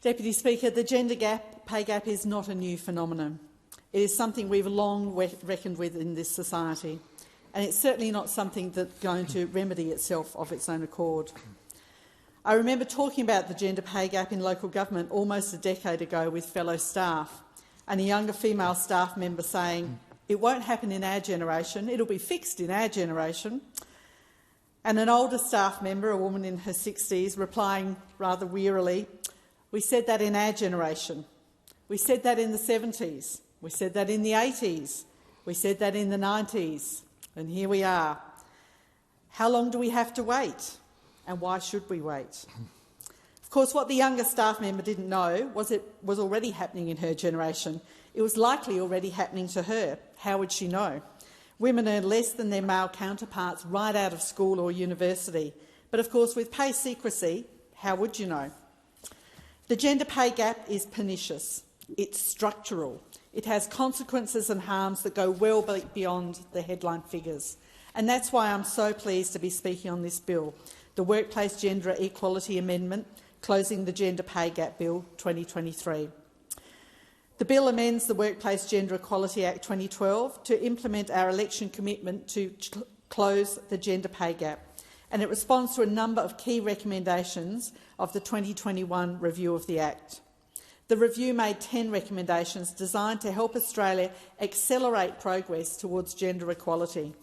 Deputy Speaker, the pay gap is not a new phenomenon. It is something we've long reckoned with in this society, and it's certainly not something that's going to remedy itself of its own accord. I remember talking about the gender pay gap in local government almost a decade ago with fellow staff, and a younger female staff member saying, "It won't happen in our generation, it'll be fixed in our generation." And an older staff member, a woman in her 60s, replying rather wearily, "We said that in our generation. We said that in the 70s. We said that in the 80s. We said that in the 90s. And here we are. How long do we have to wait? And why should we wait?" Of course, what the younger staff member didn't know was it was already happening in her generation. It was likely already happening to her. How would she know? Women earn less than their male counterparts right out of school or university. But of course, with pay secrecy, how would you know? The gender pay gap is pernicious. It's structural. It has consequences and harms that go well beyond the headline figures. And that's why I'm so pleased to be speaking on this bill, the Workplace Gender Equality Amendment, Closing the Gender Pay Gap Bill 2023. The bill amends the Workplace Gender Equality Act 2012 to implement our election commitment to close the gender pay gap, and it responds to a number of key recommendations of the 2021 review of the Act. The review made 10 recommendations designed to help Australia accelerate progress towards gender equality.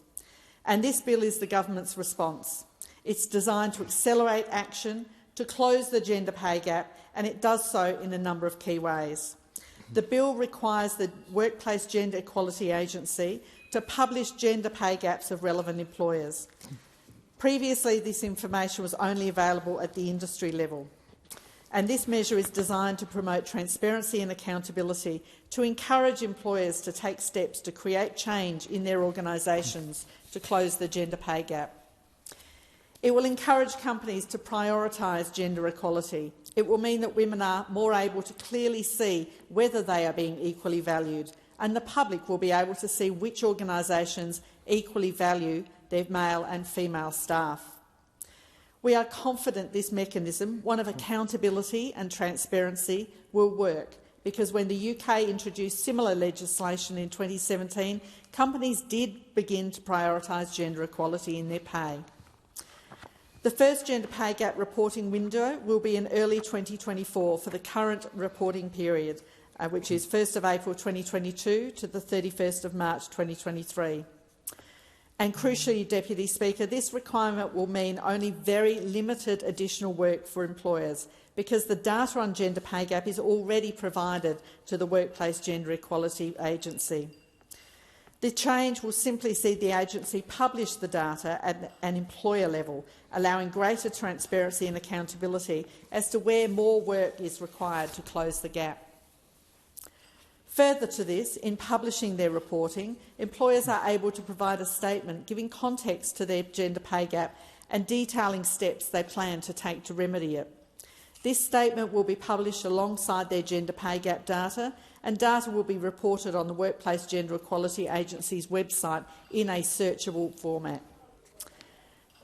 And this bill is the government's response. It's designed to accelerate action to close the gender pay gap, and it does so in a number of key ways. The bill requires the Workplace Gender Equality Agency to publish gender pay gaps of relevant employers. Previously, this information was only available at the industry level, and this measure is designed to promote transparency and accountability, to encourage employers to take steps to create change in their organisations to close the gender pay gap. It will encourage companies to prioritise gender equality. It will mean that women are more able to clearly see whether they are being equally valued, and the public will be able to see which organisations equally value their male and female staff. We are confident this mechanism, one of accountability and transparency, will work, because when the UK introduced similar legislation in 2017, companies did begin to prioritise gender equality in their pay. The first gender pay gap reporting window will be in early 2024 for the current reporting period, which is 1st of April 2022 to the 31st of March 2023. And crucially, Deputy Speaker, this requirement will mean only very limited additional work for employers, because the data on gender pay gap is already provided to the Workplace Gender Equality Agency. The change will simply see the agency publish the data at an employer level, allowing greater transparency and accountability as to where more work is required to close the gap. Further to this, in publishing their reporting, employers are able to provide a statement giving context to their gender pay gap and detailing steps they plan to take to remedy it. This statement will be published alongside their gender pay gap data, and data will be reported on the Workplace Gender Equality Agency's website in a searchable format.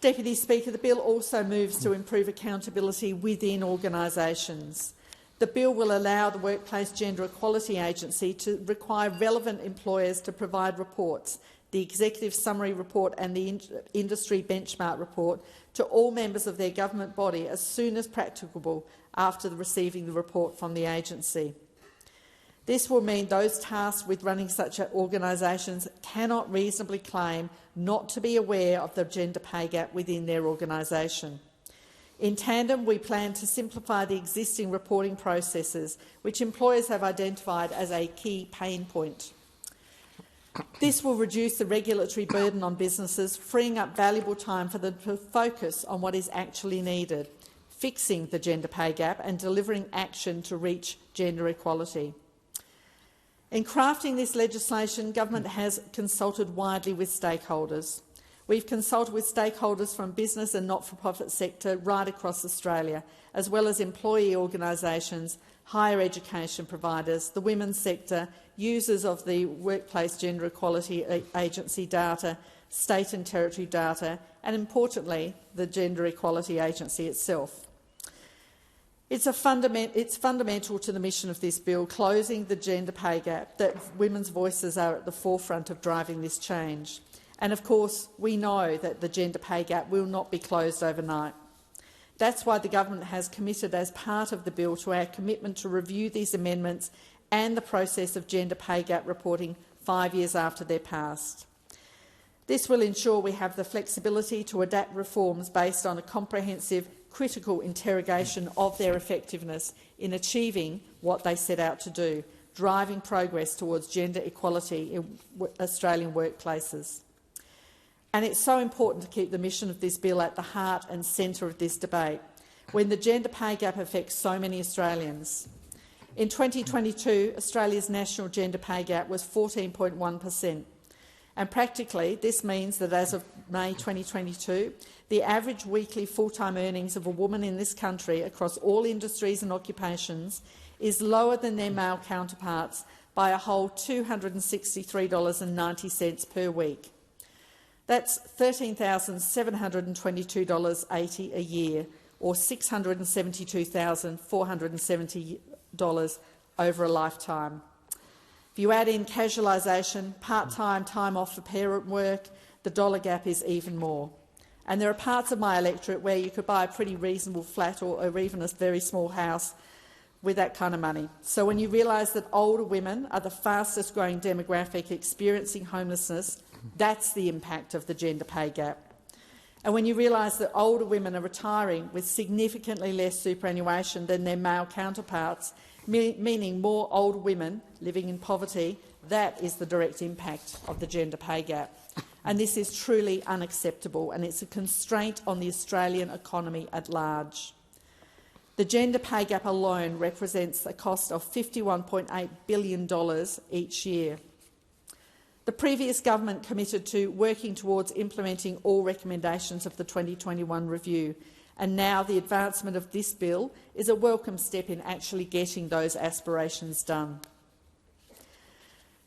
Deputy Speaker, the bill also moves to improve accountability within organisations. The bill will allow the Workplace Gender Equality Agency to require relevant employers to provide reports, the Executive Summary Report and the Industry Benchmark Report, to all members of their government body as soon as practicable after receiving the report from the agency. This will mean those tasked with running such organisations cannot reasonably claim not to be aware of the gender pay gap within their organisation. In tandem, we plan to simplify the existing reporting processes, which employers have identified as a key pain point. This will reduce the regulatory burden on businesses, freeing up valuable time for them to focus on what is actually needed, fixing the gender pay gap and delivering action to reach gender equality. In crafting this legislation, government has consulted widely with stakeholders. We've consulted with stakeholders from business and not-for-profit sector right across Australia, as well as employee organisations, higher education providers, the women's sector, users of the Workplace Gender Equality Agency data, state and territory data, and importantly, the Gender Equality Agency itself. It's fundamental to the mission of this bill, closing the gender pay gap, that women's voices are at the forefront of driving this change. And of course, we know that the gender pay gap will not be closed overnight. That's why the government has committed, as part of the bill, to our commitment to review these amendments and the process of gender pay gap reporting 5 years after they're passed. This will ensure we have the flexibility to adapt reforms based on a comprehensive, critical interrogation of their effectiveness in achieving what they set out to do, driving progress towards gender equality in Australian workplaces. And it's so important to keep the mission of this bill at the heart and centre of this debate, when the gender pay gap affects so many Australians. In 2022, Australia's national gender pay gap was 14.1%. And practically, this means that as of May 2022, the average weekly full-time earnings of a woman in this country across all industries and occupations is lower than their male counterparts by a whole $263.90 per week. That's $13,722.80 a year, or $672,470 over a lifetime. If you add in casualisation, part-time time off for parent work, the dollar gap is even more. And there are parts of my electorate where you could buy a pretty reasonable flat or even a very small house with that kind of money. So when you realise that older women are the fastest growing demographic experiencing homelessness, that's the impact of the gender pay gap. And when you realise that older women are retiring with significantly less superannuation than their male counterparts, meaning more older women living in poverty, that is the direct impact of the gender pay gap. And this is truly unacceptable, and it's a constraint on the Australian economy at large. The gender pay gap alone represents a cost of $51.8 billion each year. The previous government committed to working towards implementing all recommendations of the 2021 review, and now the advancement of this bill is a welcome step in actually getting those aspirations done.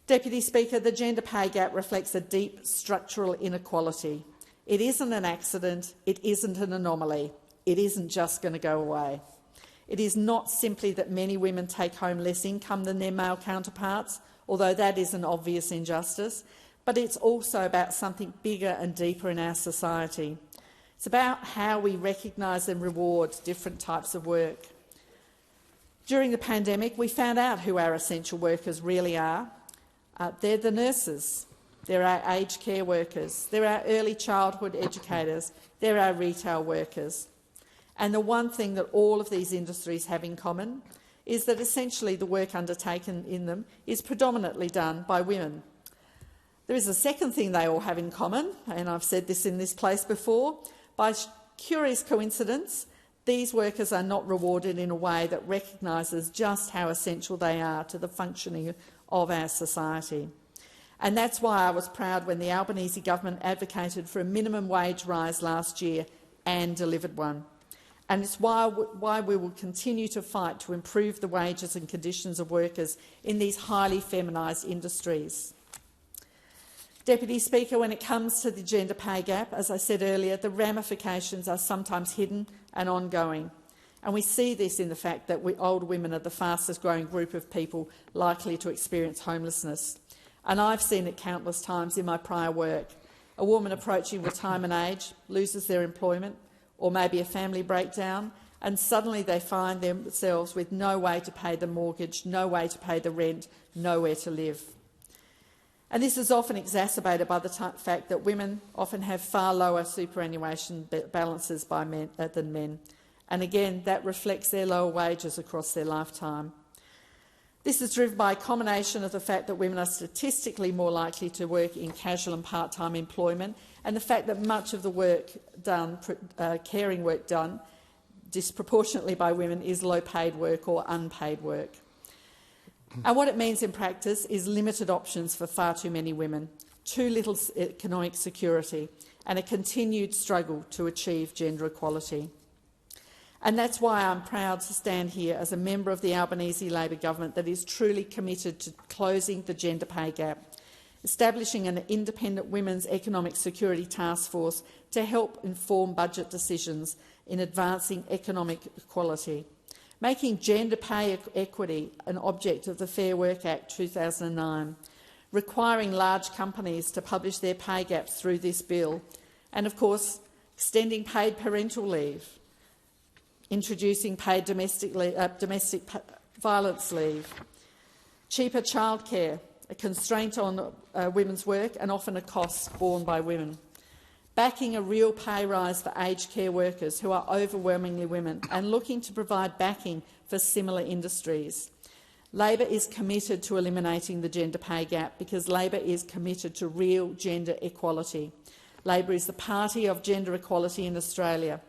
Deputy Speaker, the gender pay gap reflects a deep structural inequality. It isn't an accident, it isn't an anomaly, it isn't just going to go away. It is not simply that many women take home less income than their male counterparts, although that is an obvious injustice, but it's also about something bigger and deeper in our society. It's about how we recognise and reward different types of work. During the pandemic, we found out who our essential workers really are. They're the nurses, they're our aged care workers, they're our early childhood educators, they're our retail workers. And the one thing that all of these industries have in common is that essentially the work undertaken in them is predominantly done by women. There is a second thing they all have in common, and I've said this in this place before. By curious coincidence, these workers are not rewarded in a way that recognises just how essential they are to the functioning of our society. And that's why I was proud when the Albanese government advocated for a minimum wage rise last year and delivered one. And it's why we will continue to fight to improve the wages and conditions of workers in these highly feminised industries. Deputy Speaker, when it comes to the gender pay gap, as I said earlier, the ramifications are sometimes hidden and ongoing. And we see this in the fact that older women are the fastest growing group of people likely to experience homelessness. And I've seen it countless times in my prior work. A woman approaching retirement age loses their employment, or maybe a family breakdown, and suddenly they find themselves with no way to pay the mortgage, no way to pay the rent, nowhere to live. And this is often exacerbated by the fact that women often have far lower superannuation balances than men. And again, that reflects their lower wages across their lifetime. This is driven by a combination of the fact that women are statistically more likely to work in casual and part-time employment, and the fact that much of the work done, caring work done disproportionately by women, is low-paid work or unpaid work. And what it means in practice is limited options for far too many women, too little economic security, and a continued struggle to achieve gender equality. And that's why I'm proud to stand here as a member of the Albanese Labor government that is truly committed to closing the gender pay gap, establishing an independent women's economic security task force to help inform budget decisions in advancing economic equality, making gender pay equity an object of the Fair Work Act 2009, requiring large companies to publish their pay gaps through this bill, and of course extending paid parental leave, introducing paid domestic violence leave, cheaper childcare, a constraint on women's work and often a cost borne by women, backing a real pay rise for aged care workers who are overwhelmingly women and looking to provide backing for similar industries. Labor is committed to eliminating the gender pay gap because Labor is committed to real gender equality. Labor is the party of gender equality in Australia.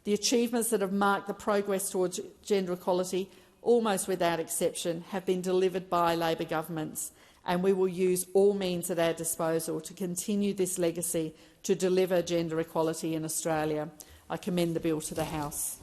The achievements that have marked the progress towards gender equality, almost without exception, have been delivered by Labor governments, and we will use all means at our disposal to continue this legacy to deliver gender equality in Australia. I commend the bill to the House.